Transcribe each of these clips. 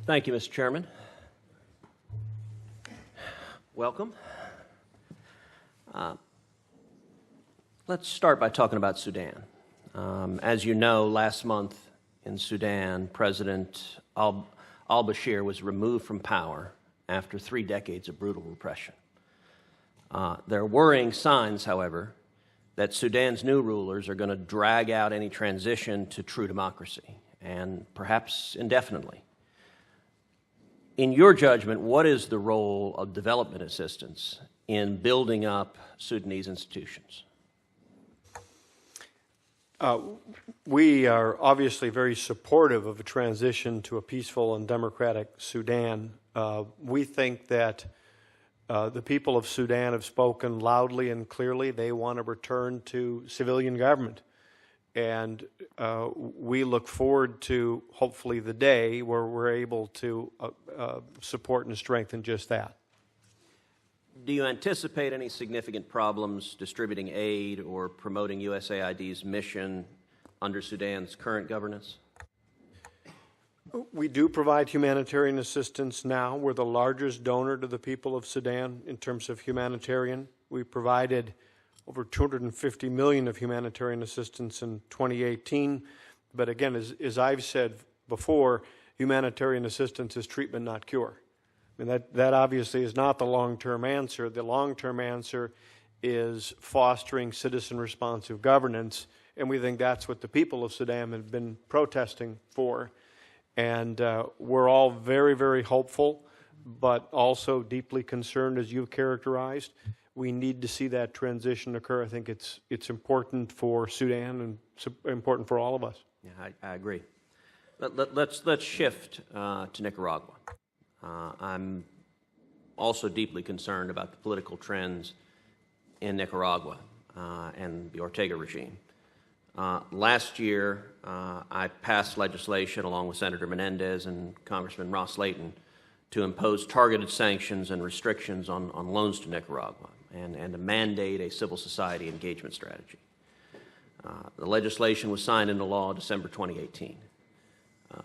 Thank you, Mr. Chairman. Welcome. Let's start by talking about Sudan. As you know, last month in Sudan, President al-Bashir was removed from power after 3 decades of brutal repression. There are worrying signs, however, that Sudan's new rulers are going to drag out any transition to true democracy, and perhaps indefinitely. In your judgment, what is the role of development assistance in building up Sudanese institutions? We are obviously very supportive of a transition to a peaceful and democratic Sudan. We think that the people of Sudan have spoken loudly and clearly. They want to return to civilian government. And we look forward to, hopefully, the day where we're able to support and strengthen just that. Do you anticipate any significant problems distributing aid or promoting USAID's mission under Sudan's current governance? We do provide humanitarian assistance now. We're the largest donor to the people of Sudan in terms of humanitarian. We provided over $250 million of humanitarian assistance in 2018. But again, as I've said before, humanitarian assistance is treatment, not cure. I mean, that obviously is not the long-term answer. The long-term answer is fostering citizen-responsive governance, and we think that's what the people of Sudan have been protesting for. And we're all very, very hopeful, but also deeply concerned, as you've characterized. We need to see that transition occur. I think it's important for Sudan and important for all of us. Yeah, I agree. Let's shift to Nicaragua. I'm also deeply concerned about the political trends in Nicaragua and the Ortega regime. Last year, I passed legislation along with Senator Menendez and Congressman Ross Layton to impose targeted sanctions and restrictions on loans to Nicaragua and to mandate a civil society engagement strategy. The legislation was signed into law December 2018.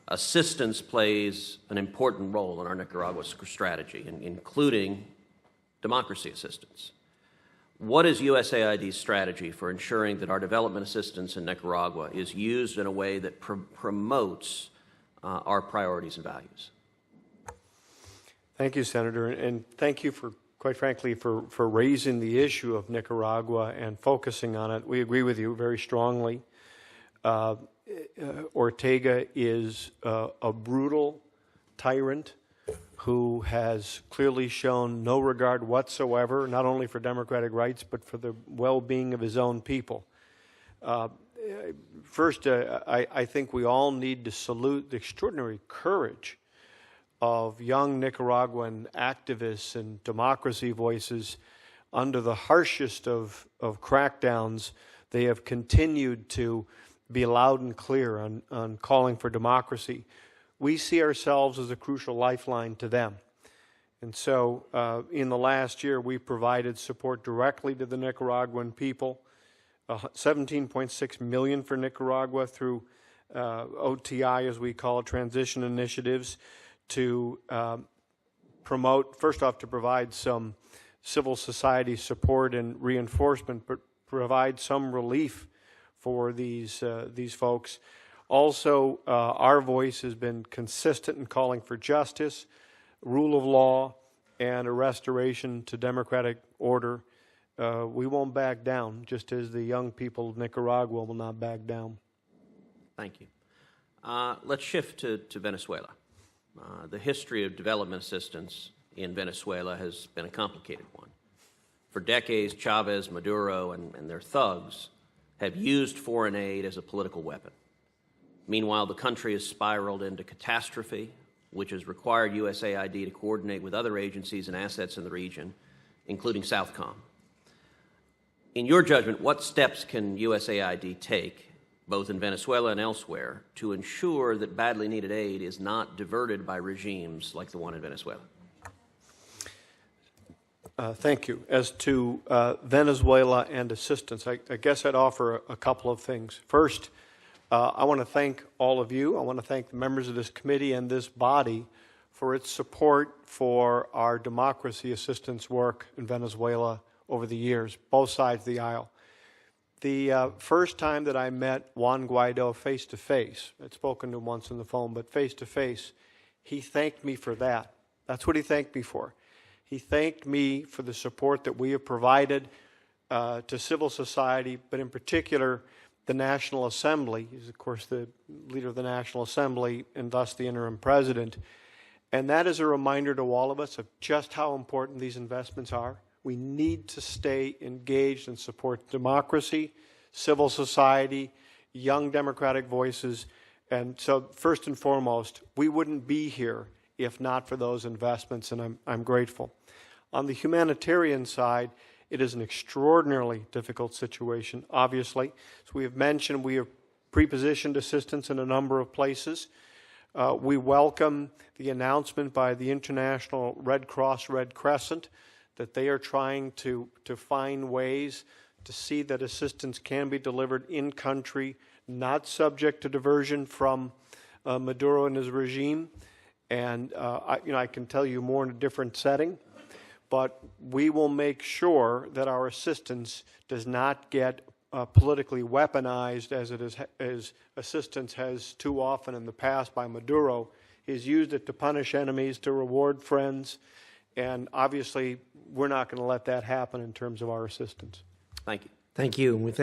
Assistance plays an important role in our Nicaragua strategy, including democracy assistance. What is USAID's strategy for ensuring that our development assistance in Nicaragua is used in a way that promotes our priorities and values? Thank you, Senator, and thank you for, quite frankly, for raising the issue of Nicaragua and focusing on it. We agree with you very strongly. Ortega is a brutal tyrant who has clearly shown no regard whatsoever, not only for democratic rights, but for the well-being of his own people. First, I think we all need to salute the extraordinary courage of young Nicaraguan activists and democracy voices. Under the harshest of crackdowns, they have continued to be loud and clear on calling for democracy. We see ourselves as a crucial lifeline to them. And so in the last year, we provided support directly to the Nicaraguan people, $17.6 million for Nicaragua through OTI, as we call it, transition initiatives, to promote, first off, to provide some civil society support and reinforcement, but provide some relief for these folks. Also, our voice has been consistent in calling for justice, rule of law, and a restoration to democratic order. We won't back down, just as the young people of Nicaragua will not back down. Thank you. Let's shift to Venezuela. The history of development assistance in Venezuela has been a complicated one. For decades, Chavez, Maduro, and their thugs have used foreign aid as a political weapon. Meanwhile, the country has spiraled into catastrophe, which has required USAID to coordinate with other agencies and assets in the region, including Southcom. In your judgment, what steps can USAID take, both in Venezuela and elsewhere, to ensure that badly needed aid is not diverted by regimes like the one in Venezuela? Thank you. As to Venezuela and assistance, I guess I'd offer a couple of things. First, I want to thank all of you. I want to thank the members of this committee and this body for its support for our democracy assistance work in Venezuela over the years, both sides of the aisle. The first time that I met Juan Guaido face-to-face, I'd spoken to him once on the phone, but face-to-face, he thanked me for that. That's what he thanked me for. He thanked me for the support that we have provided to civil society, but in particular, the National Assembly. He's, of course, the leader of the National Assembly and thus the interim president. And that is a reminder to all of us of just how important these investments are. We need to stay engaged and support democracy, civil society, young democratic voices. And so, first and foremost, we wouldn't be here if not for those investments, and I'm grateful. On the humanitarian side, it is an extraordinarily difficult situation, obviously. As we have mentioned, we have pre-positioned assistance in a number of places. We welcome the announcement by the International Red Cross, Red Crescent, that they are trying to find ways to see that assistance can be delivered in country, not subject to diversion from Maduro and his regime. And I can tell you more in a different setting, but we will make sure that our assistance does not get politically weaponized as assistance has too often in the past by Maduro. He's used it to punish enemies, to reward friends, and obviously we're not going to let that happen in terms of our assistance. Thank you. Thank you. And we thank